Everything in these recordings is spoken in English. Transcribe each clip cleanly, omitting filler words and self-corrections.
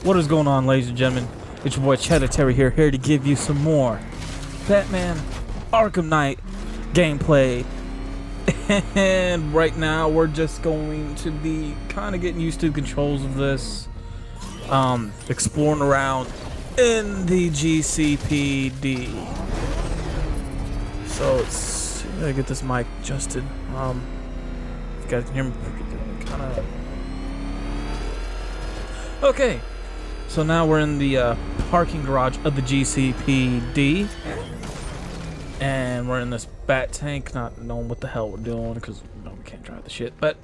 What is going on, ladies and gentlemen? It's your boy Cheddar Terry here to give you some more Batman Arkham Knight gameplay. And right now we're just going to be kind of getting used to the controls of this, exploring around in the GCPD. So let's get this mic adjusted. If you guys can hear me, kind of. Okay. So now we're in the parking garage of the GCPD, and we're in this bat tank, not knowing what the hell we're doing because we can't drive the shit. But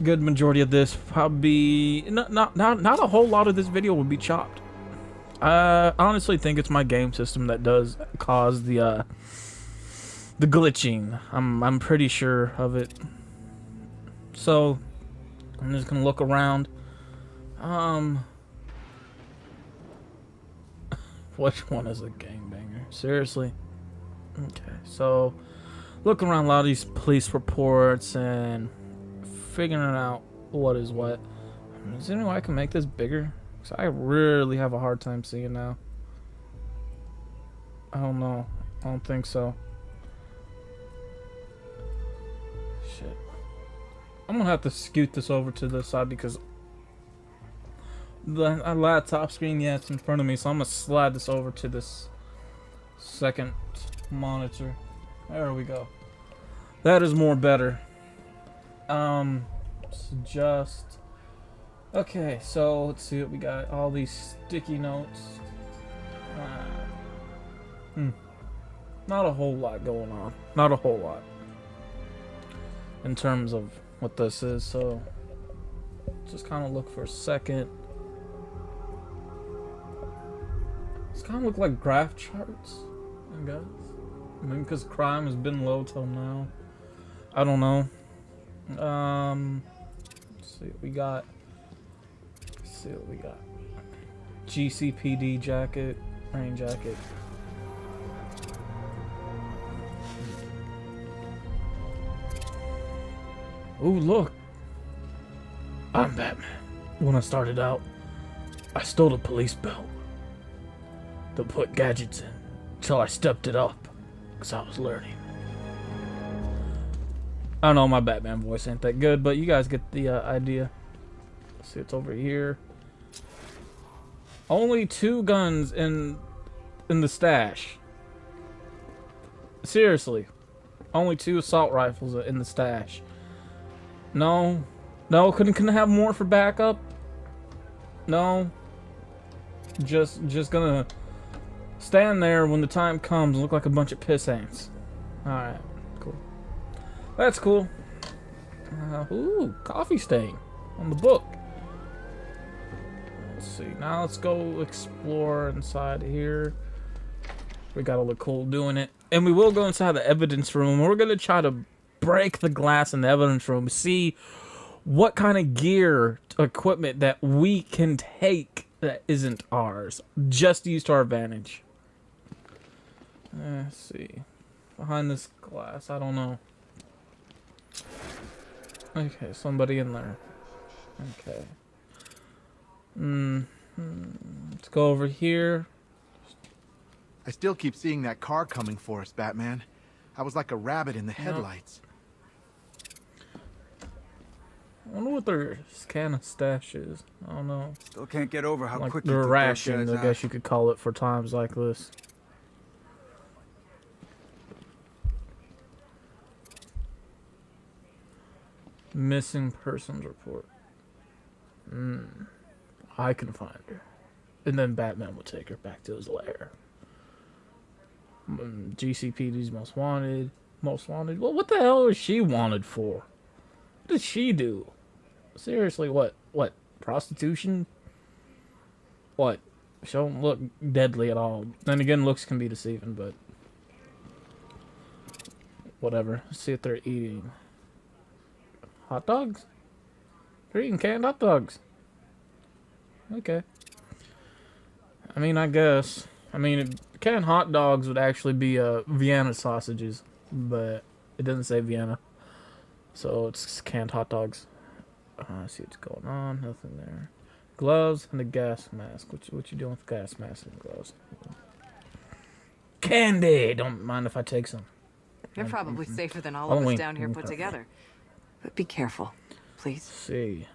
good majority of this probably not a whole lot of this video will be chopped. I honestly think it's my game system that does cause the glitching. I'm pretty sure of it. So I'm just gonna look around. Which one is a gangbanger? Seriously? Okay, so looking around a lot of these police reports and figuring out what is what. Is there any way I can make this bigger? Because I really have a hard time seeing now. I don't know. I don't think so. Shit. I'm gonna have to scoot this over to this side because the laptop screen, yeah, it's in front of me, so I'm gonna slide this over to this second monitor. There we go. That is more better. Just okay. So let's see what we got. All these sticky notes. Not a whole lot going on. Not a whole lot in terms of what this is. So just kind of look for a second. It's kind of look like graph charts, I guess. I mean, because crime has been low till now. I don't know. Let's see what we got. Let's see what we got. GCPD jacket, rain jacket. Ooh, look. I'm Batman. When I started out, I stole a police belt to put gadgets in until I stepped it up because I was learning. I don't know, my Batman voice ain't that good, but you guys get the idea. Let's see, it's over here. Only 2 guns in the stash. Seriously, only 2 assault rifles in the stash. No, couldn't have more for backup. No, just gonna stand there when the time comes and look like a bunch of piss ants. Alright, cool. That's cool. Ooh, coffee stain on the book. Let's see. Now let's go explore inside here. We gotta look cool doing it. And we will go inside the evidence room. We're gonna try to break the glass in the evidence room. See what kind of gear, equipment that we can take that isn't ours. Just use to our advantage. Let's see. Behind this glass, I don't know. Okay, somebody in there. Okay. Let's go over here. I still keep seeing that car coming for us, Batman. I was like a rabbit in the headlights. I wonder what their kind of stash is. I don't know. Still can't get over how Like quick their you took ration, those I guys guess out. you could call it for times like this. Missing persons report. I can find her. And then Batman will take her back to his lair. GCPD's most wanted. Most wanted? Well, what the hell is she wanted for? What did she do? Seriously, what? What? Prostitution? What? She don't look deadly at all. Then again, looks can be deceiving, but whatever. Let's see what they're eating. Hot dogs? They're eating canned hot dogs. Okay. I mean, I guess. I mean, canned hot dogs would actually be Vienna sausages, but it doesn't say Vienna. So it's canned hot dogs. See what's going on. Nothing there. Gloves and a gas mask. What you doing with gas mask and gloves? Candy! Don't mind if I take some. You're probably safer than all of Halloween. us down here put together. But be careful, please. See.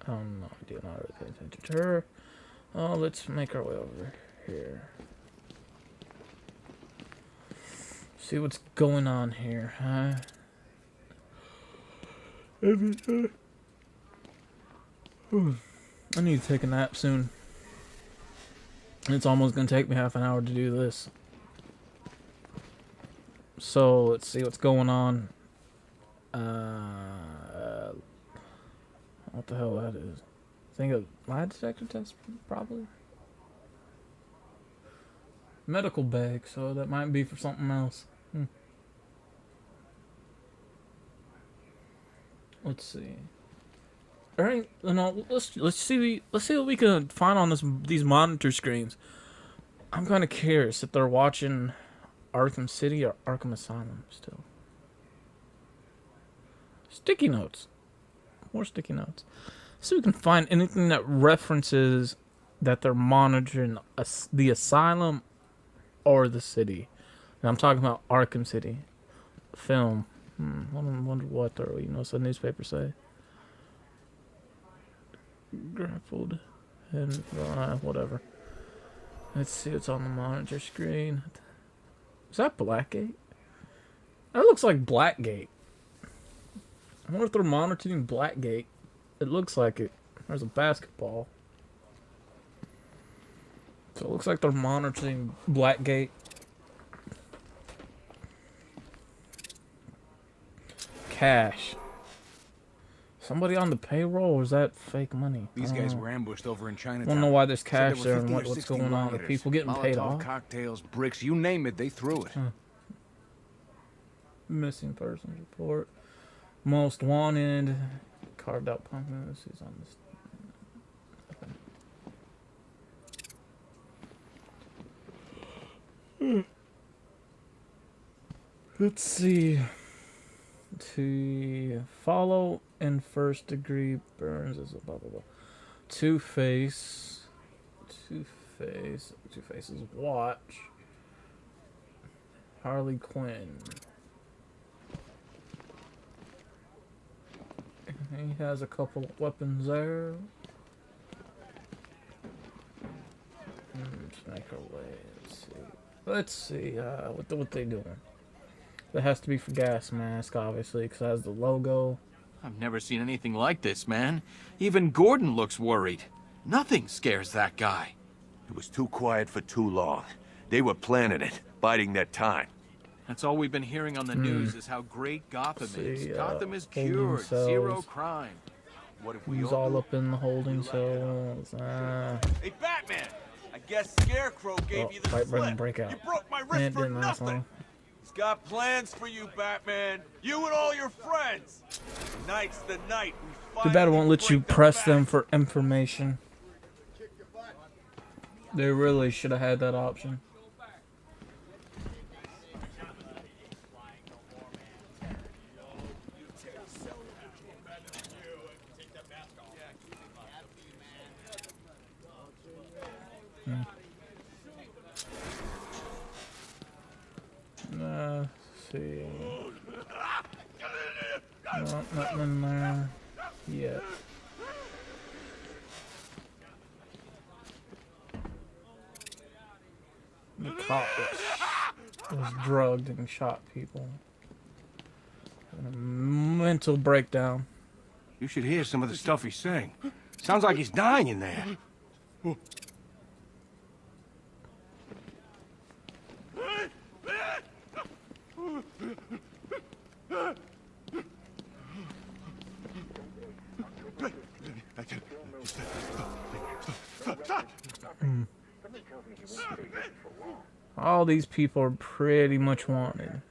Oh, no idea. Not really paying attention to her. Oh, let's make our way over here. See what's going on here, huh? I need to take a nap soon. It's almost going to take me half an hour to do this. So, let's see what's going on. What the hell that is? I think a lie detector test, probably. Medical bag, so that might be for something else. Let's see. All right, no, let's see what we can find on these monitor screens. I'm kind of curious if they're watching Arkham City or Arkham Asylum still. Sticky notes. More sticky notes. So we can find anything that references that they're monitoring the asylum or the city. And I'm talking about Arkham City. Film. I wonder what the newspaper say. Grappled. And whatever. Let's see what's on the monitor screen. Is that Blackgate? That looks like Blackgate. I wonder if they're monitoring Blackgate. It looks like it. There's a basketball. So it looks like they're monitoring Blackgate. Cash. Somebody on the payroll, or is that fake money? These guys were ambushed over in Chinatown. I don't know why there's cash Said there 50 and or what's 60 going on with rioters. people getting paid Molotov off. cocktails, bricks, you name it, they threw it. Missing persons report. Most wanted. Carved out pumpkin. This is on this. Let's see. To follow in first degree burns is a blah blah blah. Two-Face's watch. Harley Quinn. He has a couple of weapons there. Let's make our way. Let's see. What they doing? That has to be for gas mask, obviously, because it has the logo. I've never seen anything like this, man. Even Gordon looks worried. Nothing scares that guy. It was too quiet for too long. They were planning it, biding their time. That's all we've been hearing on the news is how great Gotham is. Gotham is holding cured, cells. zero crime. What if we He's all up in the holding cells. Hey, Batman! I guess Scarecrow gave you the fight slip. break, break out. You broke my And wrist it for didn't last nothing. long. He's got plans for you, Batman. You and all your friends. Tonight's the night we Too bad it won't let you break press back. them for information. They really should have had that option. Let's see. No, nothing in there yet. The cop was drugged and shot people. Having a mental breakdown. You should hear some of the stuff he's saying. Sounds like he's dying in there. All these people are pretty much wanted.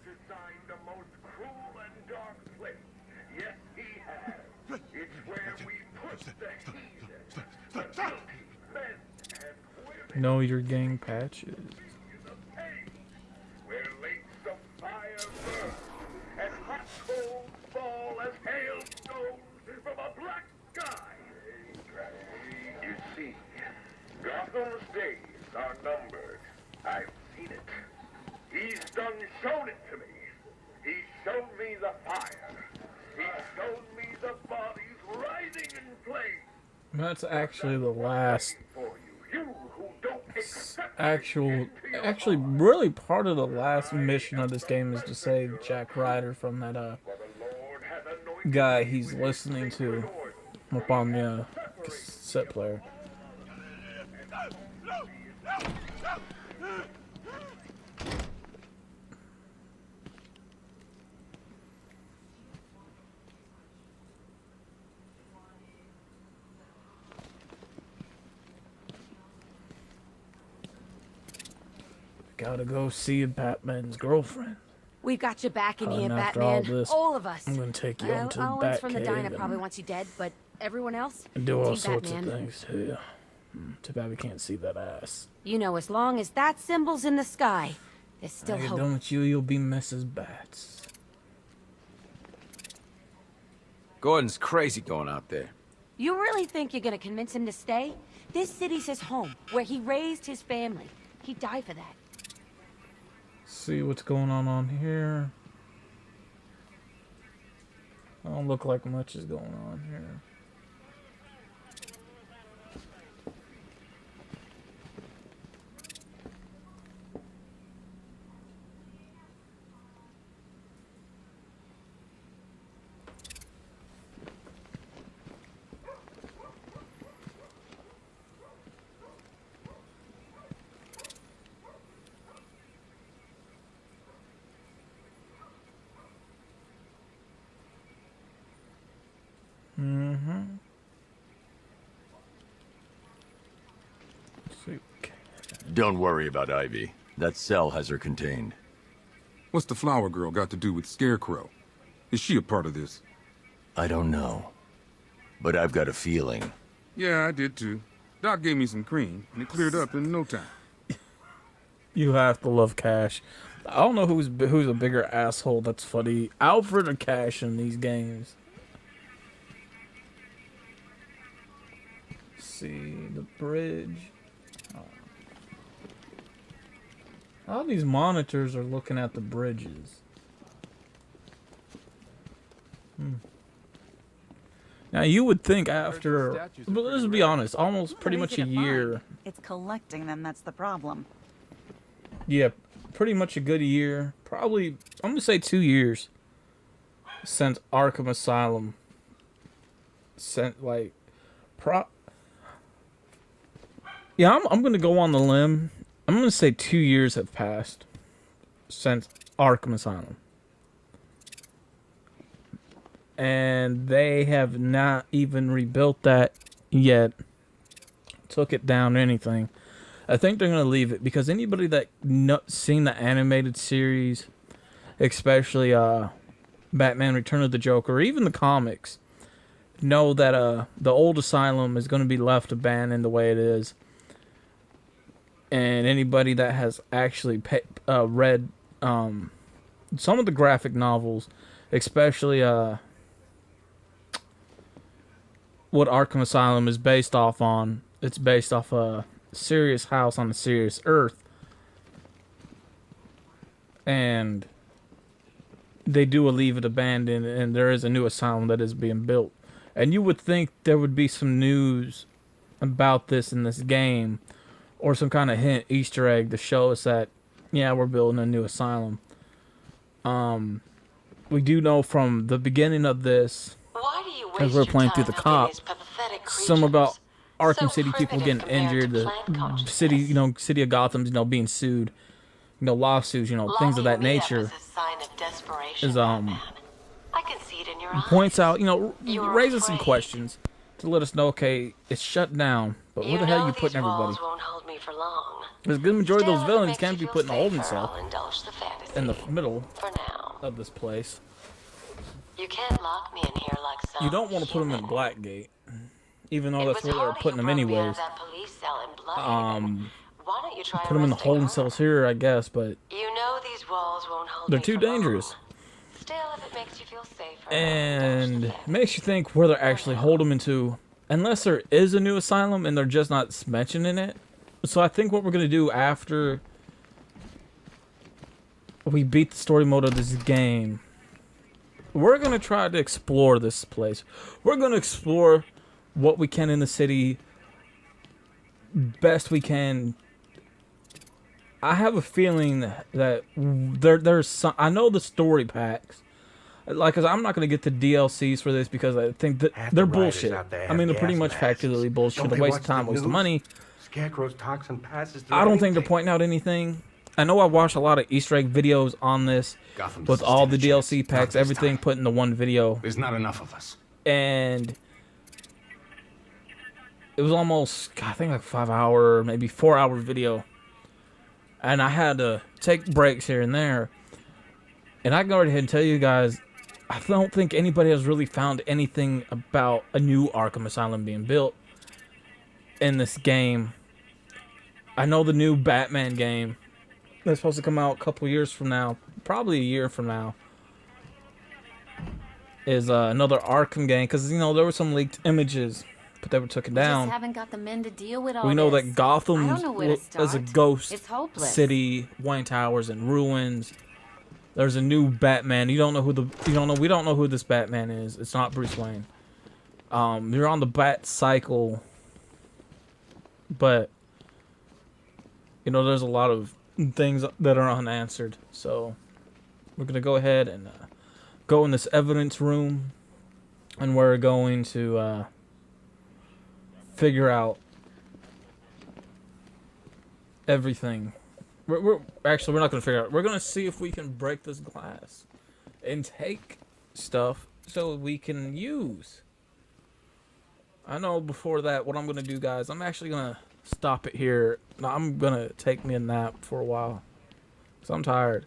Know your gang patches. Where lakes of fire burn and hot coals fall as hailstones from a black sky. Gotham's days are numbered. I've seen it. He's done shown it to me. He showed me the fire. He showed me the bodies rising in flames. That's actually the last For you, you who don't accept actually really part of the last mission of this game is to save Jack Ryder from that the Lord has anointed guy me he's with listening his to sacred oil. up on the cassette player. Gotta go see Batman's girlfriend. We've got you back in here, And after all Batman. this, All of us. I'm gonna take you into the Owens from the diner Batcave probably wants you dead, but everyone else? and do all Team sorts Batman. of things too. Too bad we can't see that ass. You know, as long as that symbol's in the sky, there's still When you're hope. done with you, you'll be Mrs. Bats. Gordon's crazy going out there. You really think you're gonna convince him to stay? This city's his home, where he raised his family. He'd die for that. See what's going on here. Don't look like much is going on here. See. Don't worry about Ivy. That cell has her contained. What's the flower girl got to do with Scarecrow? Is she a part of this? I don't know. But I've got a feeling. Yeah, I did too. Doc gave me some cream, and it cleared up in no time. You have to love Cash. I don't know who's a bigger asshole. That's funny, Alfred or Cash in these games. See the bridge. All these monitors are looking at the bridges. Now you would think after, but let's be honest, almost pretty much a year. It's collecting them that's the problem. Yeah, pretty much a good year. Probably, I'm gonna say 2 years since Arkham Asylum. Yeah, I'm gonna go on the limb. I'm gonna say 2 years have passed since Arkham Asylum. And they have not even rebuilt that yet. Took it down or anything. I think they're going to leave it because anybody that seen the animated series, especially Batman Return of the Joker, or even the comics, know that the old asylum is going to be left abandoned the way it is. And anybody that has actually read some of the graphic novels, especially what Arkham Asylum is based off on, it's based off a serious house on a serious earth. And they do leave it abandoned, and there is a new asylum that is being built. And you would think there would be some news about this in this game, or some kind of hint, Easter egg to show us that, yeah, we're building a new asylum. We do know from the beginning of this, as we're playing through the cop, some about Arkham City people getting injured, the city, city of Gotham's, being sued, lawsuits, things of that nature, is points out, raises some questions to let us know, okay, it's shut down, but where the hell are you putting everybody? Because a good majority of those villains can't be put in a holding cell in the middle of this place. You can't lock me in here like some You don't want to put them in Blackgate, even though that's where they're putting them anyways. Put them in the holding cells here, I guess, but you know these walls won't hold they're me too for long. dangerous. Still, if it makes you feel safer, And it makes you think where they're actually holding them into, unless there is a new asylum and they're just not mentioning it. So I think what we're gonna do after we beat the story mode of this game, we're gonna try to explore this place. We're gonna explore what we can in the city best we can. I have a feeling that there's some. I know the story packs. Like, cause I'm not gonna get the DLCs for this because I think that they're bullshit. I mean, they're pretty much factually bullshit. A waste of time, waste of money. Scarecrow's toxin passes through I don't think they're pointing out anything. I know I watched a lot of Easter egg videos on this with all the DLC packs, everything put into one video. There's not enough of us. And it was almost, I think, like 5 hour, maybe 4 hour video. And I had to take breaks here and there. And I can go ahead and tell you guys, I don't think anybody has really found anything about a new Arkham Asylum being built in this game. I know the new Batman game that's supposed to come out a couple years from now, probably a year from now, is another Arkham game, because, you know, there were some leaked images, but they were taken down. We just haven't got the men to deal with all We know this. that Gotham I don't know where to is a start. ghost It's hopeless. city, Wayne Towers in ruins. There's a new Batman. We don't know who this Batman is. It's not Bruce Wayne. You're on the Bat cycle, but you know there's a lot of things that are unanswered. So we're gonna go ahead and go in this evidence room, and we're going to figure out everything. We're actually, we're not gonna figure out. We're gonna see if we can break this glass and take stuff so we can use. I know before that, what I'm gonna do, guys, I'm actually gonna stop it here. I'm gonna take me a nap for a while, cause I'm tired,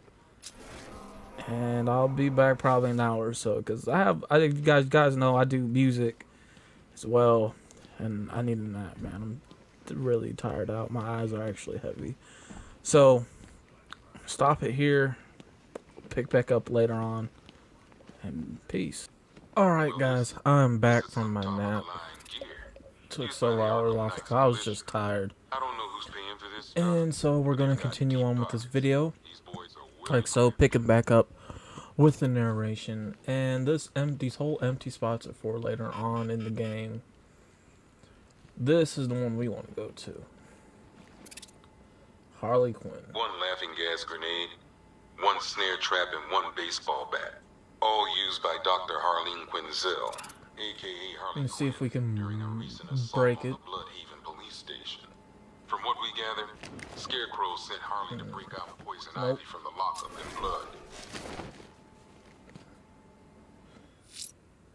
and I'll be back probably an hour or so. Cause I think you guys know I do music as well, and I need a nap, man. I'm really tired out. My eyes are actually heavy. So, stop it here, pick back up later on, and peace. Alright guys, I'm back from my nap. Took several hours off because I was just tired. And so we're going to continue on with this video. Like so, picking back up with the narration. And these whole empty spots are for later on in the game. This is the one we want to go to. Harley Quinn. One laughing gas grenade, one snare trap, and one baseball bat. All used by Dr. Harleen Quinzel, a.k.a. Harley Let's see if we can on break it. the Bloodhaven police station. From what we gather, Scarecrow sent Harley to break out Poison Ivy from the lockup in blood.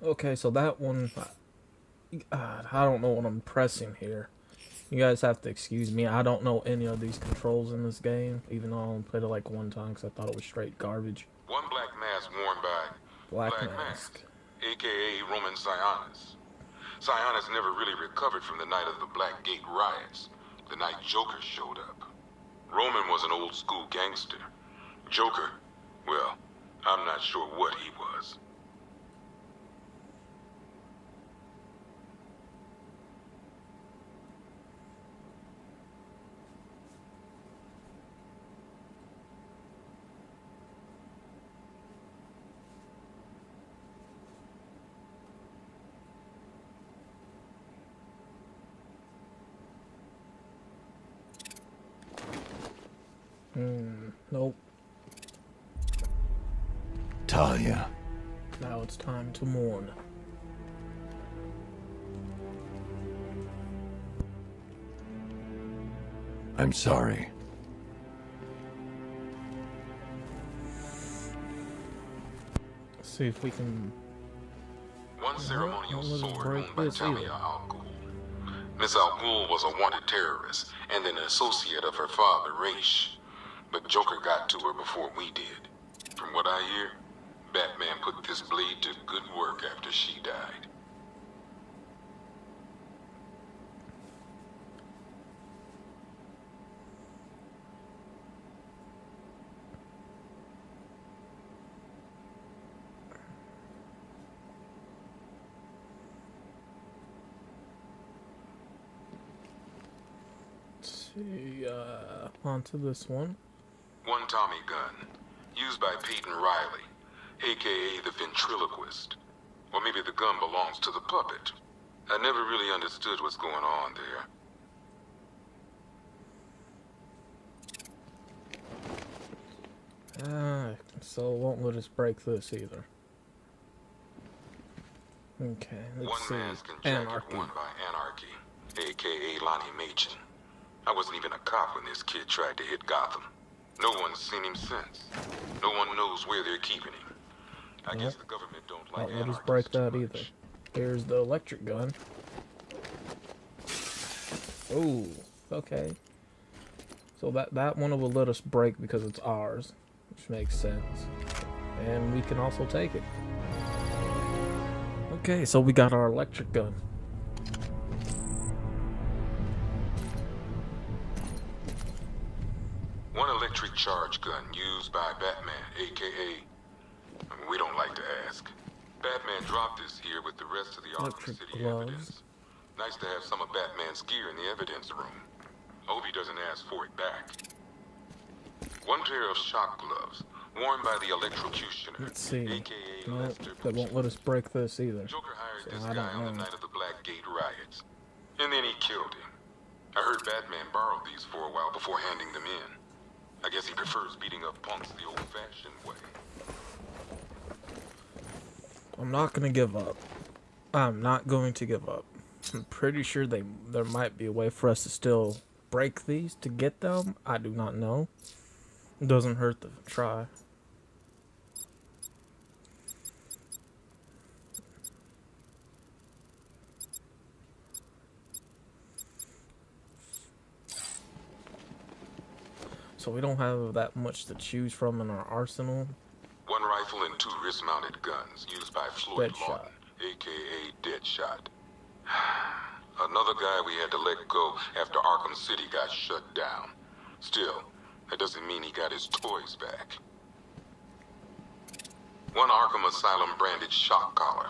Okay, so that one, I don't know what I'm pressing here. You guys have to excuse me. I don't know any of these controls in this game, even though I only played it like one time because I thought it was straight garbage. One black mask worn by Black Mask, a.k.a. Roman Sionis. Sionis never really recovered from the night of the Black Gate riots, the night Joker showed up. Roman was an old school gangster. Joker, well, I'm not sure what he was. Nope. Talia. Now it's time to mourn. I'm sorry. Let's see if we can. One ceremonial sword owned by this Talia either. Al Ghul. Miss Al Ghul was a wanted terrorist and an associate of her father, Raish. But Joker got to her before we did. From what I hear, Batman put this blade to good work after she died. see, onto this one. One Tommy gun, used by Peyton Riley, aka the ventriloquist. Or maybe the gun belongs to the puppet. I never really understood what's going on there. So it won't let us break this either. Okay, let's One see. man's can jacket Anarchy. one by Anarchy, aka Lonnie Machin. I wasn't even a cop when this kid tried to hit Gotham. No one's seen him since. No one knows where they're keeping him. I guess the government don't like Won't let us anarchists break too that much. either. Here's the electric gun. Oh, okay. So that one will let us break because it's ours, which makes sense. And we can also take it. Okay, so we got our electric gun. One electric charge gun used by Batman, aka... we don't like to ask. Batman dropped this here with the rest of the Arkham Electric City gloves. evidence. Nice to have some of Batman's gear in the evidence room. Hope he doesn't ask for it back. One pair of shock gloves, worn by the electrocutioner, Let's see. aka No, Lester that won't let us break this either. Joker hired So this I guy don't on the know. night of the Blackgate riots. And then he killed him. I heard Batman borrowed these for a while before handing them in. I guess he prefers beating up punks the old-fashioned way. I'm not gonna give up. I'm not going to give up. I'm pretty sure there might be a way for us to still break these to get them. I do not know. It doesn't hurt to try. So we don't have that much to choose from in our arsenal. One rifle and 2 wrist-mounted guns used by Floyd Deadshot. Lawton, a.k.a. Deadshot. Another guy we had to let go after Arkham City got shut down. Still, that doesn't mean he got his toys back. One Arkham Asylum branded shock collar,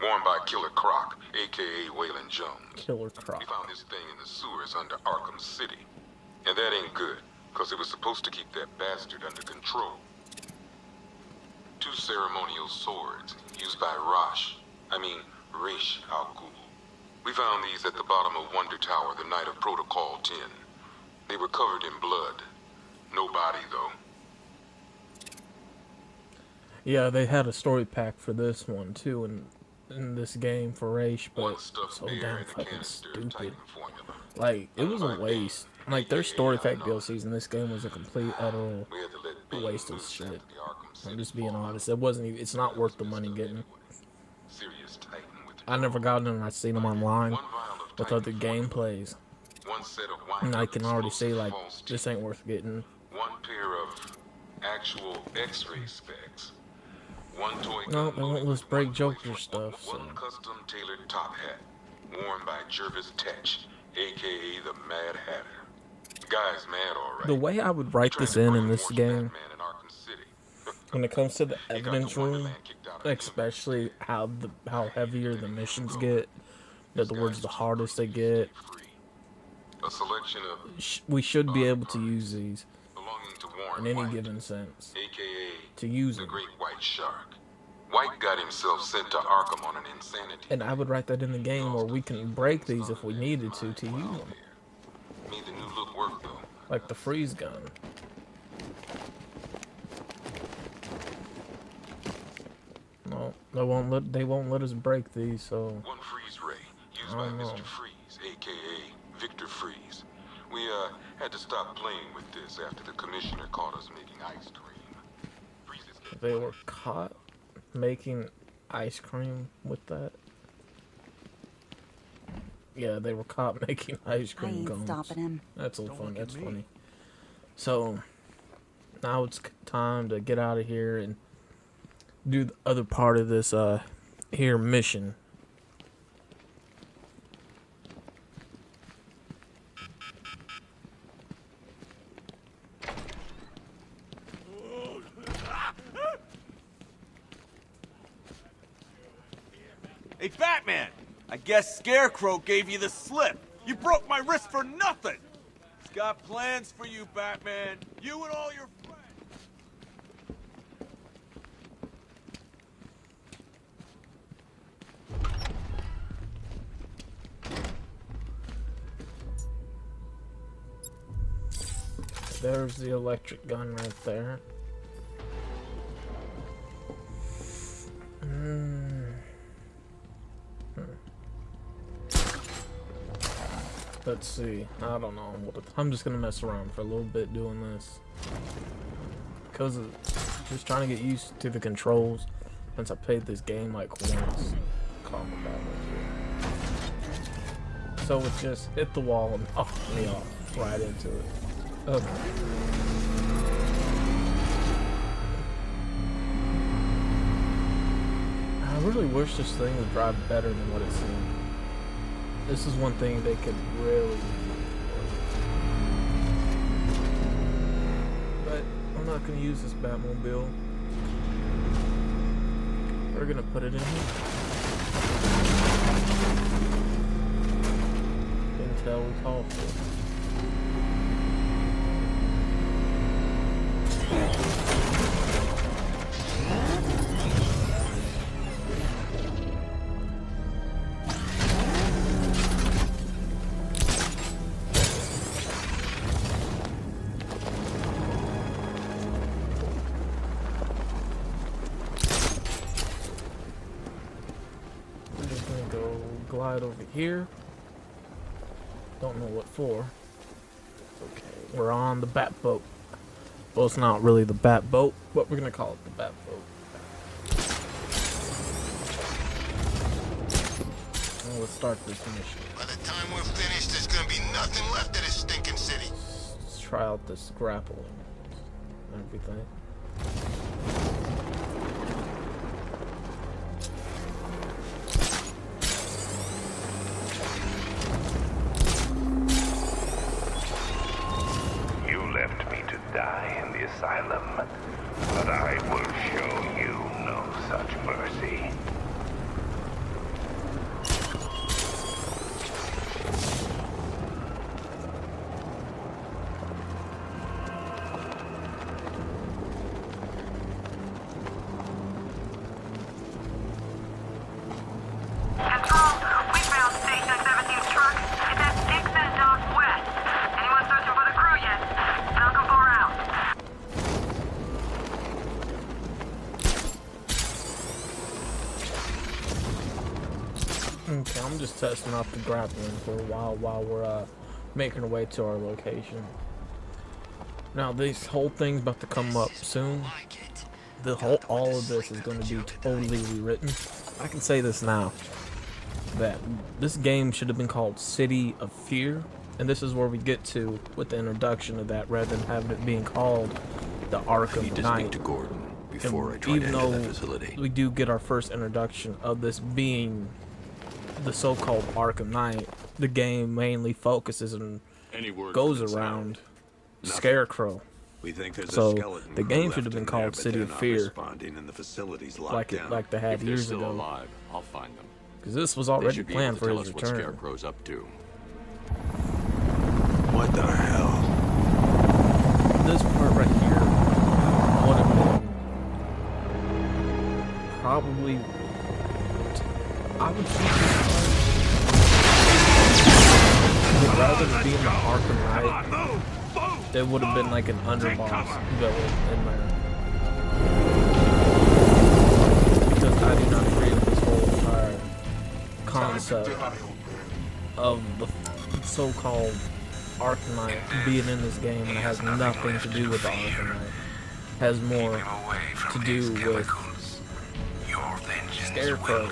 worn by Killer Croc, a.k.a. Waylon Jones. Killer Croc. We found this thing in the sewers under Arkham City. And that ain't good, because it was supposed to keep that bastard under control. 2 ceremonial swords, used by Ra's al Ghul. We found these at the bottom of Wonder Tower the night of Protocol 10. They were covered in blood. No body, though. Yeah, they had a story pack for this one too, in this game for Raish, One but stuffed so bear damn in a fucking canister of stupid. Titan formula. Like, it was a waste. Like, their story pack DLCs in this game was a complete, utter We had to let Bane waste of loose shit. after the Arkham City I'm just being fallout. honest. It wasn't even, it's not worth the money getting. Serious Titan with I never got them and I seen them online one vial of with Titan other formula. gameplays. One set of wine And I can already see, like, false this ain't worth getting. One pair of actual X-ray specs. One toy No, gun they won't loaded let us with break one Joker rifle, stuff, so. One custom tailored top hat, worn by Jervis Tetch, aka the Mad Hatter. The guy's mad, all right. The way I would write this in this game, Batman in Arkham City. when it comes to the evidence room, especially how heavier the missions get, in other words, the hardest they get, A selection of we should be able to use these belonging to Warren in any White, given sense. aka To use the them. Great White Shark. White got himself sent to Arkham on an insanity. And I would write that in the game where we can break these if we needed to use them. Made the new look work though. Like the freeze gun. No, they won't let us break these, so One freeze ray used I by don't know. Mr. Freeze, aka Victor Freeze. We had to stop playing with this after the commissioner caught us making ice cream. Freeze's get they were caught making ice cream with that. Yeah, they were caught making ice I cream ain't cones. stopping him. That's all Don't fun. look at That's me. funny. So now it's time to get out of here and do the other part of this here mission. Hey, Batman! I guess Scarecrow gave you the slip. You broke my wrist for nothing. Got plans for you, Batman. You and all your friends. There's the electric gun right there. Let's see. I don't know. I'm just gonna mess around for a little bit doing this because of just trying to get used to the controls since I played this game like once. Calm about it. So it just hit the wall and knocked me off right into it. Okay. I really wish this thing would drive better than what it seemed. This is one thing they could really... But I'm not going to use this Batmobile. We're going to put it in here. Until we call for it. Glide over here. Don't know what for. Okay, we're on the bat boat. Well, it's not really the bat boat, but we're gonna call it the bat boat. And let's start this mission. By the time we're finished, there's gonna be nothing left of this stinking city. Let's try out this grappling and everything. Die in the asylum, but I will show you no such mercy. Control, we found Station 17's truck. It's at Dixon Dock West. Anyone searching for the crew yet? Falcon 4 out. Okay, I'm just testing out the grappling for a while we're making our way to our location. Now this whole thing's about to come up soon. All of this is going to be totally rewritten. I can say this now, that this game should have been called City of Fear, and this is where we get to with the introduction of that, rather than having it being called the Arkham Need to Knight. speak to Gordon before I try to Even enter though that facility. we do get our first introduction of this being the so-called Arkham Knight, the game mainly focuses and goes around Scarecrow. We think there's So a skeleton the crew game left should have been in there, called but City they're of not Fear, responding and the facility's locked down. like they had If they're years still ago. alive, I'll find them. Because this was They already should be planned able for to his tell us return. what Scarecrow's up to. What the hell? This part right here would have been probably, I would say, rather than being the Arkham Knight, it would have been like an underboss villain in there. Because I do not agree with this whole entire concept of the so-called Arkham Knight being in this game, and it has nothing to do with the Arkham Knight. It has more to do with Scarecrow.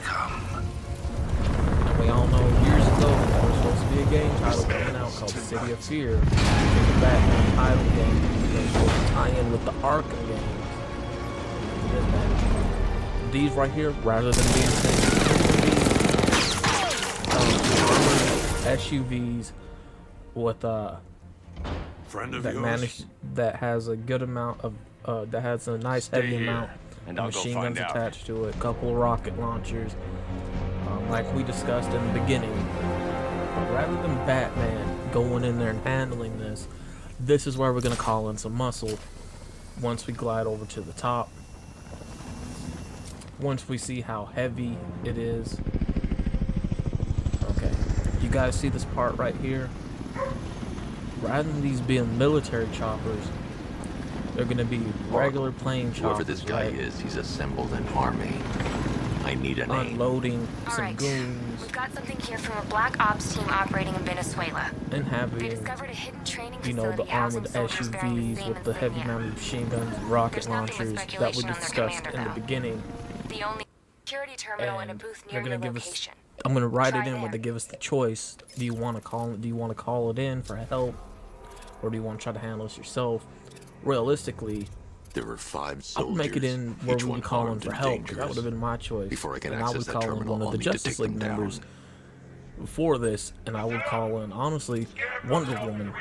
And we all know years ago there was supposed to be a game title coming out called City of Fear. The Batman title game that was supposed to tie in with the Arkham games. These right here, rather than being SUVs with that has a good amount of that has a nice heavy amount of machine guns attached to it, a couple of rocket launchers, like we discussed in the beginning. But rather than Batman going in there and handling this. This is where we're gonna call in some muscle once we glide over to the top. Once we see how heavy it is. Okay, you guys see this part right here? Rather than these being military choppers, they're gonna be regular plane choppers. Whoever this guy is, he's assembled an army. I need a name. Unloading some Alright. goons We've got something here from a black ops team operating in Venezuela. and They having, discovered a hidden training you know, facility the housing armored soldiers bearing SUVs the same with the heavy insignia. mounted machine guns, and rocket There's nothing but launchers that we speculation on their discussed commander, in the though. beginning. The only security terminal in a And booth they're near gonna your give us. location. I'm gonna write Try it in there. where they give us the choice. Do you want to call it? Do you want to call it in for help, or do you want to try to handle this yourself? Realistically, There were 5 I'd soldiers. make it in where each we one would call in armed for and help. 'Cause that dangerous. would have been my choice. Before I can and I access would that call in terminal, one of I'll the need to Justice take League them members down. for this, and I would call in, honestly, Wonder Woman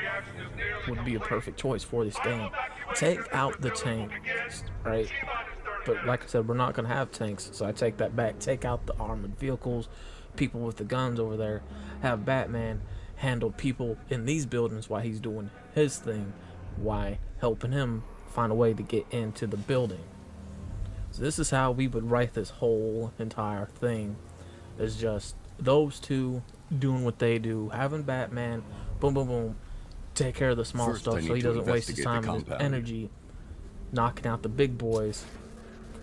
would be a perfect choice for this game. Take out the tank, right? But like I said, we're not going to have tanks, so I take that back. Take out the armored vehicles, people with the guns over there. Have Batman handle people in these buildings while he's doing his thing, while helping him find a way to get into the building. So this is how we would write this whole entire thing. It's just those two doing what they do, having Batman, boom, boom, boom, take care of the small First, I stuff so need he to doesn't waste his investigate time the and his compound. energy knocking out the big boys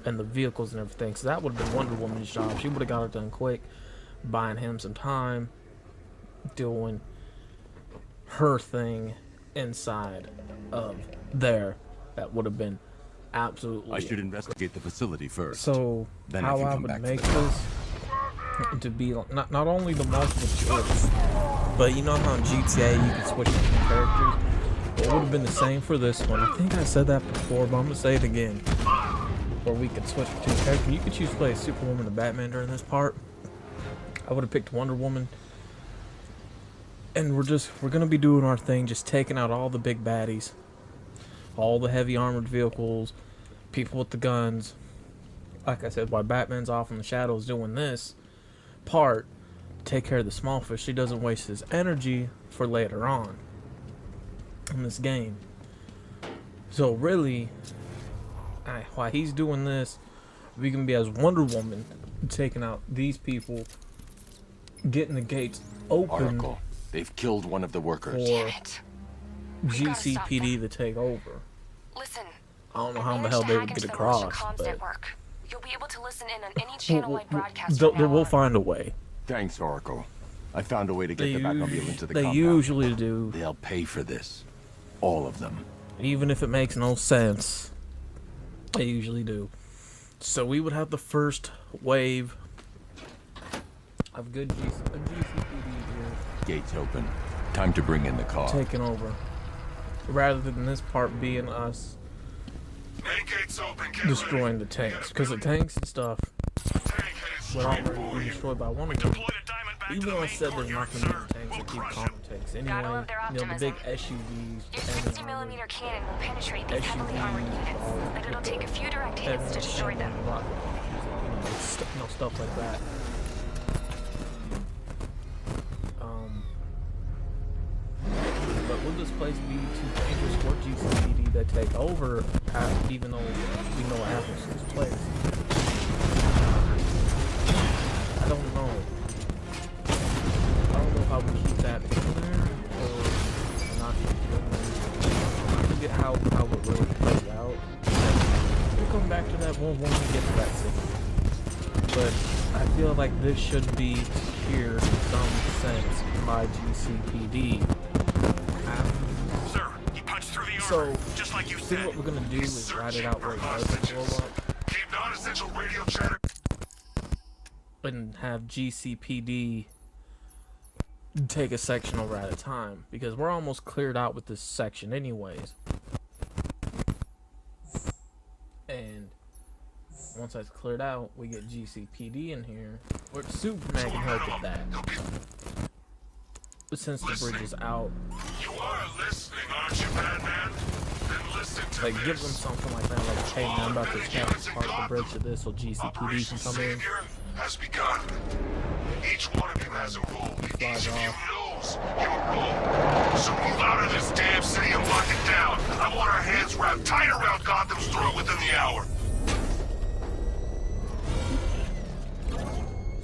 and the vehicles and everything. So that would have been Wonder Woman's job. She would have got it done quick, buying him some time, doing her thing inside of there. That would have been absolutely. I should investigate the facility first. So Then how I can I come would back to make the car. this to be not only the multiple choice, but you know how in GTA you can switch between characters. It would have been the same for this one. I think I said that before, but I'm gonna say it again. Where we could switch between characters. You could choose to play as Superwoman and Batman during this part. I would have picked Wonder Woman. And we're gonna be doing our thing, just taking out all the big baddies, all the heavy armored vehicles, people with the guns. Like I said, while Batman's off in the shadows doing this part, take care of the small fish. He doesn't waste his energy for later on in this game. So really, while he's doing this, we can be as Wonder Woman, taking out these people, getting the gates open. Oracle, they've killed one of the workers. For GCPD to take over. Listen, I don't know how in the hell they would get across, but network. You'll be able to listen in on any channel-wide broadcast we'll, from now we'll on. find a way. Thanks, Oracle. I found a way to get the Batmobile into the They compound. usually do. They'll pay for this. All of them. Even if it makes no sense. They usually do. So we would have the first wave of good GCPD here Gates open. Time to bring in the car. taking over. Rather than this part being us destroying the tanks. Because the tanks and stuff would already be destroyed by one of them. Even though I said there's not going to be tanks that keep common tanks anyway, you know, the big SUVs, Your 60mm cannon will penetrate these heavily armored units, but it'll take a few direct hits to destroy them. Stuff like that. But would this place be too dangerous for GCPD to take over, even though we know what happens to this place? I don't know. I don't know how we keep that in there, or not keep it in there. I forget how it really plays out. We'll come back to that when we get to that scene. But I feel like this should be here in some sense by GCPD. Sir, he punched through the So, armor, just like you I think said. what we're gonna do is write it out where it doesn't blow up. Keep non-essential radio chatter. And have GCPD take a section over at a time, because we're almost cleared out with this section anyways. And once that's cleared out, we get GCPD in here, where Superman can help with that. But since the bridge is out, You are listening, aren't you, Batman? Then listen to like this. give them something like that, like, hey man, I'm about to establish part of the bridge to this so GCPD can come in. Savior has begun. Each one of you has a role. Each of you knows your role. damn city and lock it down. I want our hands wrapped tight around Gotham's throat within the hour.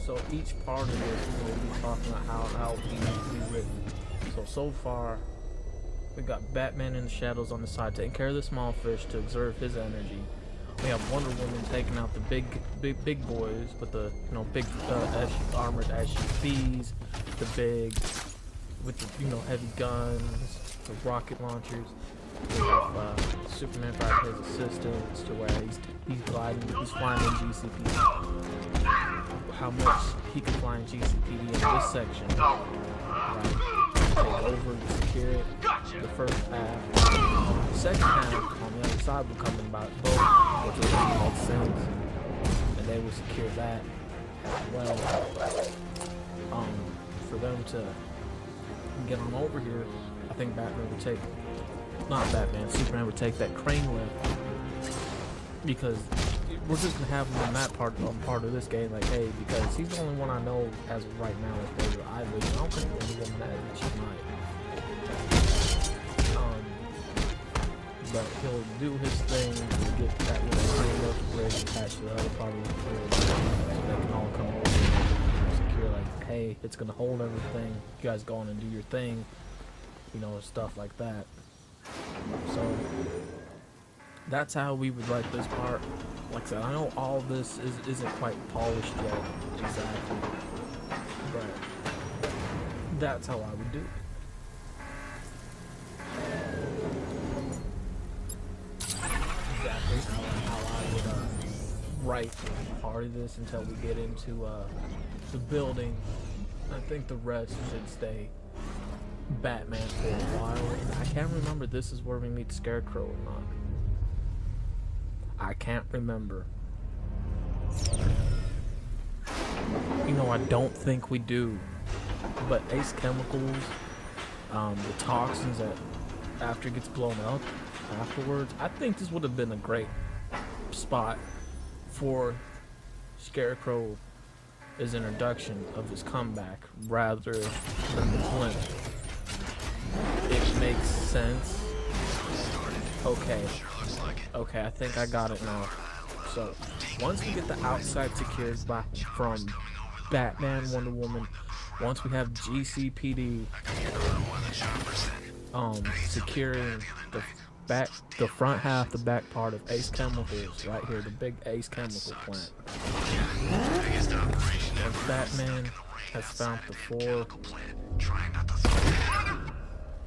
So each part of this, we'll be talking about how it needs to be written. So far, we got Batman in the shadows on the side, taking care of the small fish to exert his energy. We have Wonder Woman taking out the big boys with the big armored SUVs, with the heavy guns, the rocket launchers. We have Superman fighting his assistants to where he's flying in GCPD. How much he can fly in GCPD in this section, right? Take over and secure it. The first half. The second half on the other side will come in about both, which will make sense. And they will secure that as well. For them to get on over here, I think Superman would take that crane lift, because we're just gonna have him in that part of this game, like, hey, because he's the only one I know as of right now is David Ivy. I don't think Wonder Woman has, she might. But he'll do his thing to get that little crane lift bridge attached to the other part of the bridge, so they can all come over and secure, like, hey, it's gonna hold everything. You guys go on and do your thing, stuff like that. So that's how we would like this part. Like I said, I know all this isn't quite polished yet, exactly, but that's how I would do it. Exactly how I would write part of this until we get into the building. I think the rest should stay Batman for a while. I can't remember if this is where we meet Scarecrow or not. I can't remember. I don't think we do. But Ace Chemicals, the toxins that after it gets blown up afterwards, I think this would have been a great spot for Scarecrow, his introduction of his comeback, rather than the blimp. It makes sense. Okay, I think I got it now. So, once we get the outside secured from Batman, Wonder Woman, once we have GCPD securing the front half, the back part of Ace Chemicals, right here, the big Ace Chemical plant. Once Batman has found the four,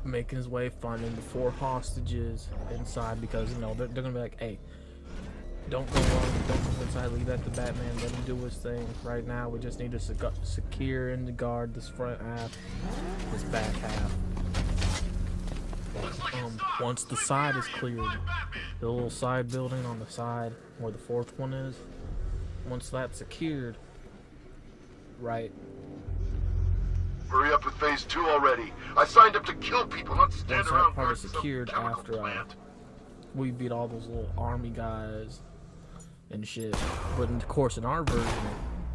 making his way, finding the 4 hostages inside, because they're gonna be like, hey, don't go inside, leave that to Batman, let him do his thing. Right now we just need to secure and guard this front half, this back half. Once the side is cleared, the little side building on the side where the 4th one is, once that's secured, right? Hurry up with phase 2 already. I signed up to kill people, not stand once around. That part is secured after we beat all those little army guys and shit. But of course, in our version,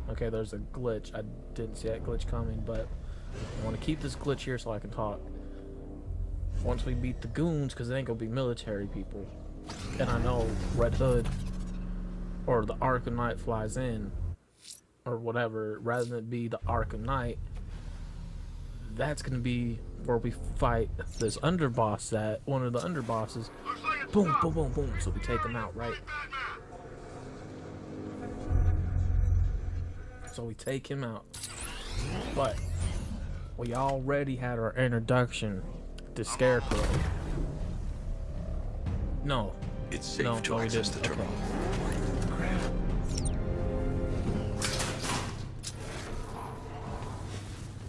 okay, there's a glitch. I didn't see that glitch coming, but I want to keep this glitch here so I can talk. Once we beat the goons, because it ain't gonna be military people, and I know Red Hood or the Arkham Knight flies in or whatever, rather than it be the Arkham Knight, that's gonna be where we fight this underboss, that one of the underbosses. Boom, boom, boom, boom. So we take him out, right? So we take him out, but we already had our introduction to Scarecrow. No, it's safe to access the terminal.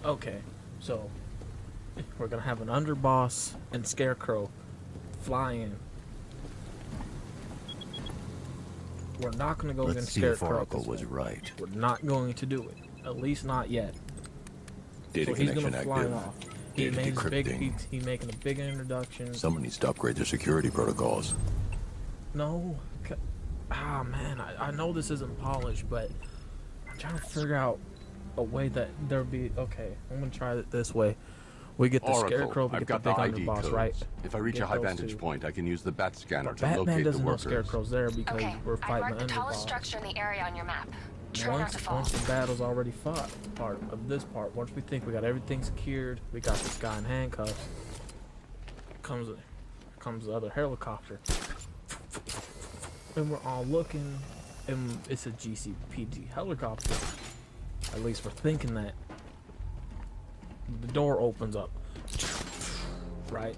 Okay, so we're gonna have an underboss and Scarecrow flying. We're not gonna go against Scarecrow. Let's see if Oracle was right. We're not going to do it. At least not yet. Data so he's connection gonna fly active. off. Data decrypting. He's making a big introduction. Someone needs to upgrade their security protocols. No. Ah, man, I know this isn't polished, but I'm trying to figure out a way that there'll be. Okay, I'm gonna try it this way. We get the Oracle, Scarecrow, we I've get got the the big ID underboss, codes. right? If I reach Get a high those vantage two. point, I can use the bat scanner But to Batman locate the doesn't know workers. Scarecrow's there because Okay, we're I fighting marked the the tallest underboss. structure in the area on your map. Try not to fall. Once the battle's already fought, part of this part, once we think we got everything secured, we got this guy in handcuffs, comes the other helicopter, and we're all looking, and it's a GCPD helicopter. At least we're thinking that. The door opens up, right?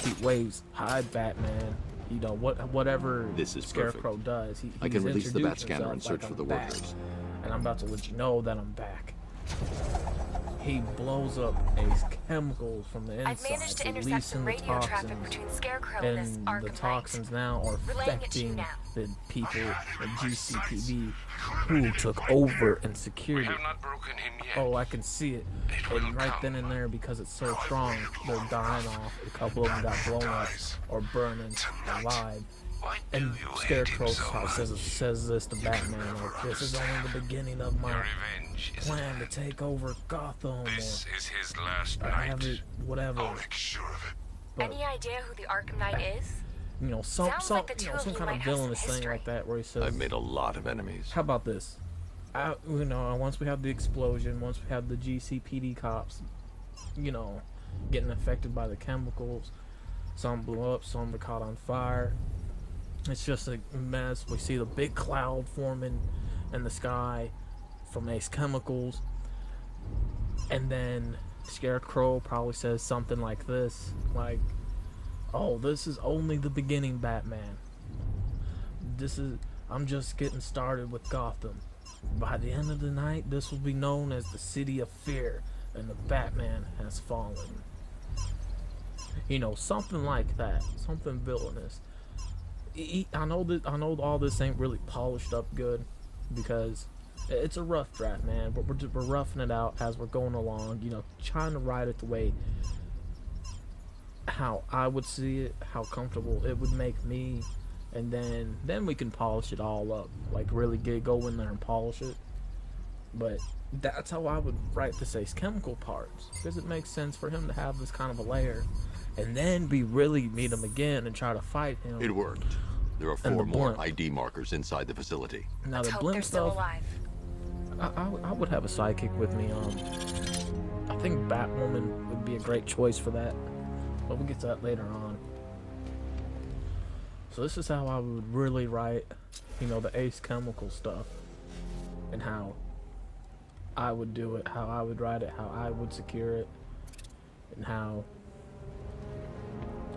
He waves, "Hi, Batman." You know, whatever This is Scarecrow does, he I can he's release the bat introduced scanner and himself search like, for "I'm the back, workers." and I'm about to let you know that I'm back. He blows up Ace chemicals from the I've managed inside, to intercept releasing some the radio traffic toxins, between Scarecrow and this and Arkham the Knight. toxins now are Relaying it to you affecting now. the people at GCPD who took over and secured it. Oh, I can see it. And right then and there, because it's so strong, they're dying off. A couple of them got blown up or burning alive. And Scarecrow says this to Batman, like, "This is only the beginning of my plan to take over Gotham." This is his last or night. Whatever. I'll make sure of it. But, Any idea who the Arkham Knight is? you know, Sounds like the two of some you kind might of have some villainous thing history. like that, where he says, I've made a lot of enemies. "How about this? You know, once we have the explosion, once we have the GCPD cops, you know, getting affected by the chemicals, some blew up, some were caught on fire. It's just a mess. We see the big cloud forming in the sky from Ace chemicals, and then Scarecrow probably says something like this, like, 'Oh, this is only the beginning, Batman. I'm just getting started with Gotham. By the end of the night, this will be known as the City of Fear, and the Batman has fallen." You know, something like that, something villainous. I know all this ain't really polished up good, because it's a rough draft, man. But we're roughing it out as we're going along. You know, trying to write it the way how I would see it, how comfortable it would make me, and then we can polish it all up, like really go in there and polish it. But that's how I would write the Ace chemical parts, because it makes sense for him to have this kind of a layer, and then we really meet him again and try to fight him. It worked. There are And 4 the more blimp. ID markers inside the facility. Now Let's the hope blimp they're still stuff, alive. I would have a sidekick with me. I think Batwoman would be a great choice for that, but we'll get to that later on. So this is how I would really write, you know, the Ace chemical stuff, and how I would do it, how I would write it, how I would secure it, and how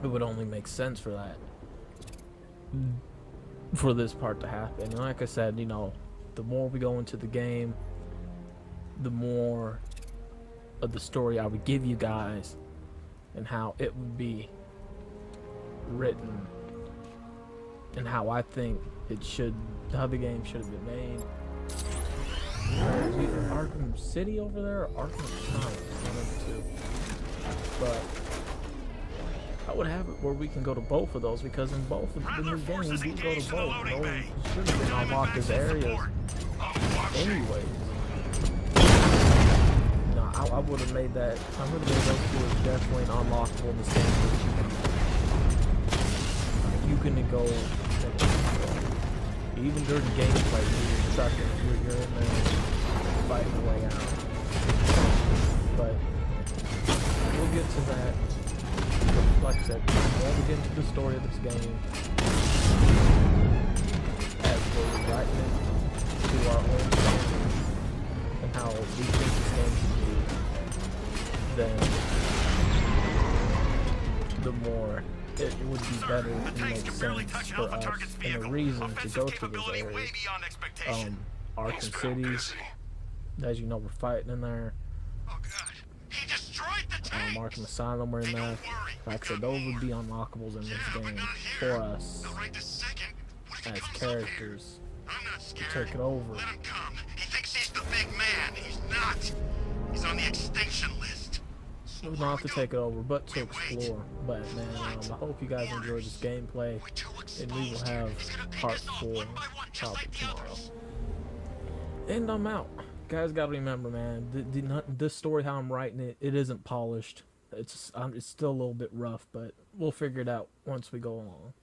it would only make sense for that, for this part to happen. And like I said, you know, the more we go into the game, the more of the story I would give you guys, and how it would be written, and how I think it should, how the game should have been made. It's either Arkham City over there or Arkham County, one of the two. But I would have it where we can go to both of those, because in both of the new games we do go to both. Those should have been unlocked as areas anyway. No, I would have made that. I would have made those two as definitely unlockable in the same way. You can go, even during gameplay, you're stuck in, you're in there fighting your way out. But we'll get to that. Like I said, we'll get into the story of this game as we're writing it to our own standards and how we think this game should be. Then the more it would be better and make sense for us, and a reason to go to this area. Arkham City, as you know, we're fighting in there. Arkham Asylum, we're in there. Like I said, those would be unlockables in this game for us as characters to take it over. He thinks he's the big man. He's not. He's on the extinction list. Not to take it over, but to explore. But man, I hope you guys enjoyed this gameplay, and we will have part 4 probably tomorrow. And I'm out. guys got to remember, man, this story, how I'm writing it, it isn't polished. It's still a little bit rough, but we'll figure it out once we go along.